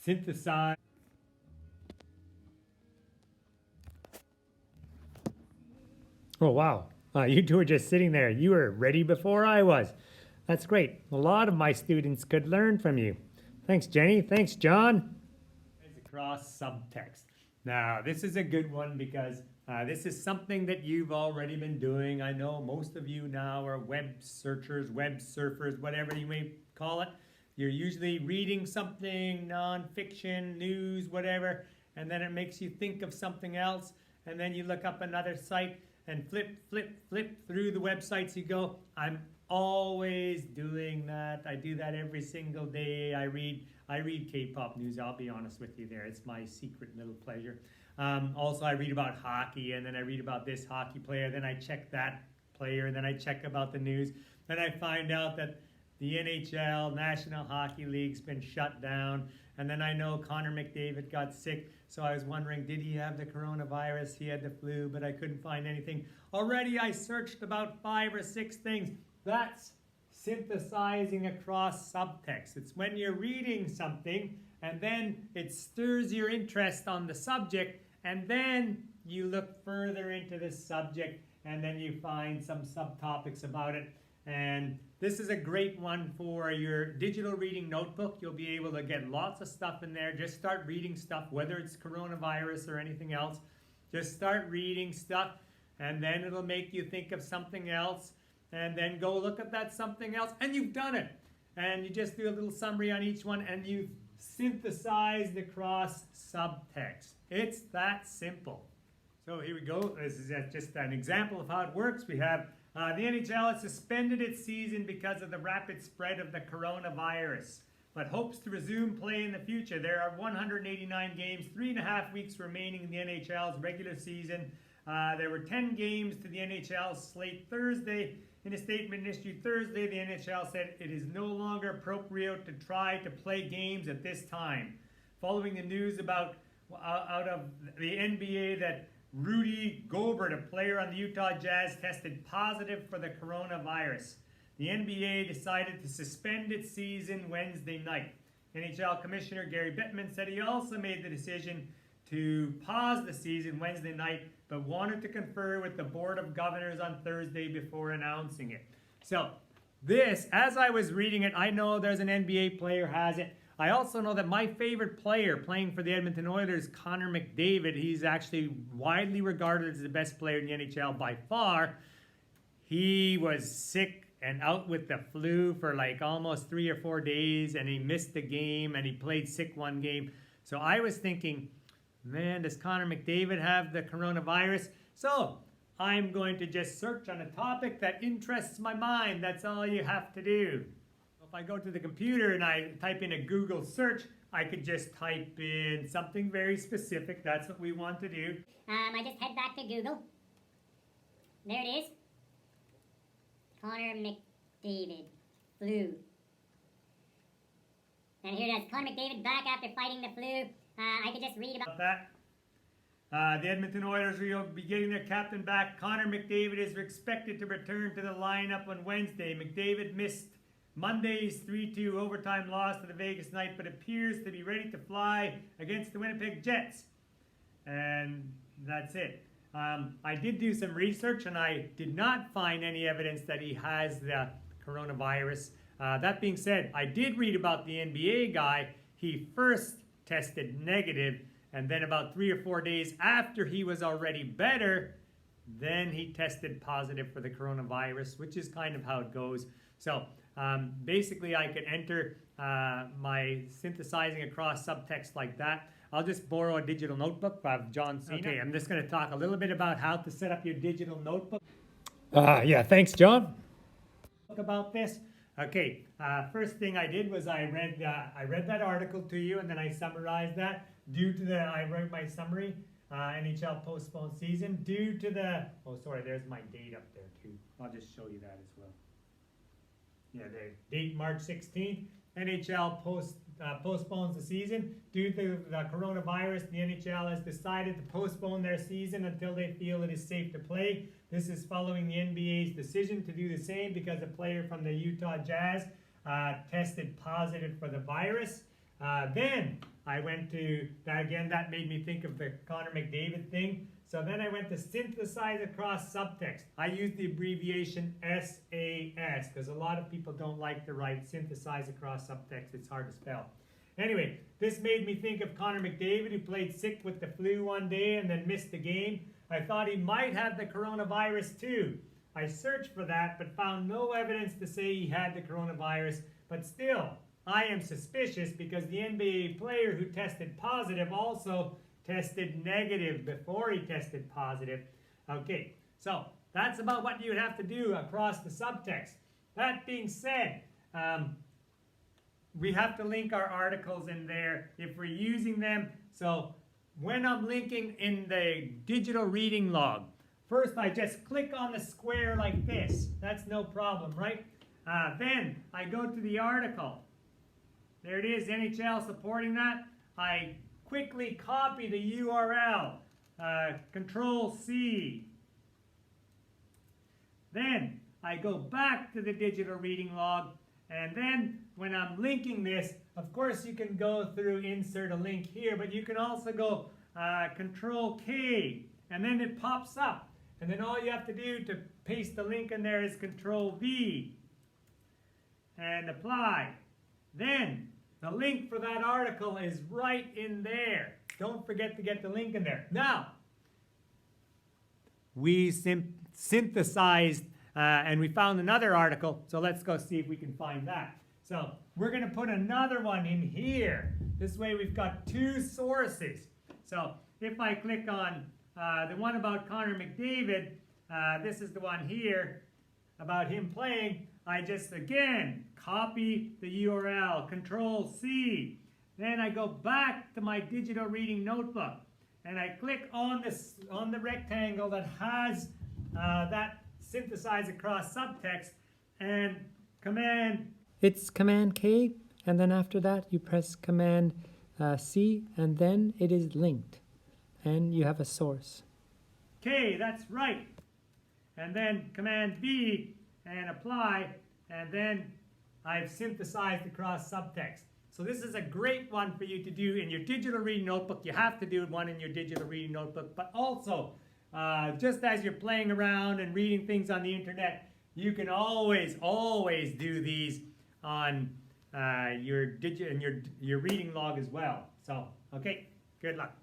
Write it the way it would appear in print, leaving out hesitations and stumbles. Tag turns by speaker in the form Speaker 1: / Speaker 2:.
Speaker 1: synthesize. Oh, wow. You two were just sitting there. You were ready before I was. That's great. A lot of my students could learn from you. Thanks, Jenny. Thanks, John. Across subtext. Now, this is a good one because this is something that you've already been doing. I know most of you now are web searchers, web surfers, whatever you may call it. You're usually reading something, nonfiction, news, whatever, and then it makes you think of something else, and then you look up another site and flip through the websites. You go, I'm always doing that. I do that every single day. I read K-pop news, I'll be honest with you there. It's my secret little pleasure. Also, I read about hockey, and then I read about this hockey player, then I check that player, and then I check about the news. Then I find out that the NHL, National Hockey League's been shut down, and then I know Connor McDavid got sick, so I was wondering, did he have the coronavirus? He had the flu, but I couldn't find anything. Already I searched about 5 or 6 things. That's synthesizing across subtext. It's when you're reading something and then it stirs your interest on the subject, and then you look further into the subject and then you find some subtopics about it. And this is a great one for your digital reading notebook. You'll be able to get lots of stuff in there. Just start reading stuff, whether it's coronavirus or anything else. Just start reading stuff, and then it'll make you think of something else, and then go look at that something else, and you've done it. And you just do a little summary on each one, and you've synthesized across subtext. It's that simple. So here we go. This is just an example of how it works. We have the NHL has suspended its season because of the rapid spread of the coronavirus, but hopes to resume play in the future. There are 189 games, 3.5 weeks remaining in the NHL's regular season. There were 10 games to the NHL slate Thursday. In a statement issued Thursday, the NHL said it is no longer appropriate to try to play games at this time. Following the news about out of the NBA that Rudy Gobert, a player on the Utah Jazz, tested positive for the coronavirus, the NBA decided to suspend its season Wednesday night. NHL Commissioner Gary Bettman said he also made the decision to pause the season Wednesday night, but wanted to confer with the Board of Governors on Thursday before announcing it. So this, as I was reading it, I know there's an NBA player has it. I also know that my favorite player playing for the Edmonton Oilers, Connor McDavid, he's actually widely regarded as the best player in the NHL by far. He was sick and out with the flu for like almost 3 or 4 days, and he missed the game, and he played sick one game. So I was thinking, man, does Connor McDavid have the coronavirus? So I'm going to just search on a topic that interests my mind. That's all you have to do. If I go to the computer and I type in a Google search, I could just type in something very specific. That's what we want to do.
Speaker 2: I just head back to Google. There it is. Connor McDavid, flu. And here it is, Connor McDavid back after fighting the flu. I could just read about
Speaker 1: that. The Edmonton Oilers will be getting their captain back. Connor McDavid is expected to return to the lineup on Wednesday. McDavid missed Monday's 3-2 overtime loss to the Vegas Knights, but appears to be ready to fly against the Winnipeg Jets. And that's it. I did do some research, and I did not find any evidence that he has the coronavirus. That being said, I did read about the NBA guy. He first tested negative, and then about 3 or 4 days after he was already better, then he tested positive for the coronavirus, which is kind of how it goes. So basically I could enter my synthesizing across subtext like that. I'll just borrow a digital notebook of John Cena. Okay, I'm just going to talk a little bit about how to set up your digital notebook. Yeah, thanks, John. About this. Okay, first thing I did was I read that article to you, and then I summarized that. I wrote my summary, NHL postponed season due to the, oh sorry, there's my date up there too. I'll just show you that as well. Yeah, the date March 16th, NHL postpones the season. Due to the coronavirus, the NHL has decided to postpone their season until they feel it is safe to play. This is following the NBA's decision to do the same because a player from the Utah Jazz tested positive for the virus. Then I went to, that again, that made me think of the Connor McDavid thing. So then I went to synthesize across subtext. I used the abbreviation SAS because a lot of people don't like to write synthesize across subtext. It's hard to spell. Anyway, this made me think of Connor McDavid, who played sick with the flu one day and then missed the game. I thought he might have the coronavirus too. I searched for that but found no evidence to say he had the coronavirus. But still, I am suspicious because the NBA player who tested positive also tested negative before he tested positive. Okay, so that's about what you would have to do across the subtext. That being said, we have to link our articles in there if we're using them. So when I'm linking in the digital reading log, first I just click on the square like this. That's no problem, right? Then I go to the article. There it is, NHL supporting that. I quickly copy the URL, Control C. Then I go back to the digital reading log, and then when I'm linking this, of course you can go through insert a link here, but you can also go Control K, and then it pops up. And then all you have to do to paste the link in there is Control V and apply. Then the link for that article is right in there. Don't forget to get the link in there. Now, we synthesized and we found another article, so let's go see if we can find that. So we're going to put another one in here. This way we've got two sources. So if I click on the one about Connor McDavid, this is the one here about him playing. I just, again, copy the URL, Control C. Then I go back to my digital reading notebook, and I click on the rectangle that has that synthesize across subtext, and it's Command K, and then after that you press Command C, and then it is linked, and you have a source. Okay, that's right. And then Command V and apply, and then I've synthesized across subtext. So this is a great one for you to do in your digital reading notebook. You have to do one in your digital reading notebook, but also just as you're playing around and reading things on the internet, you can always do these on your reading log as well. So, okay, good luck.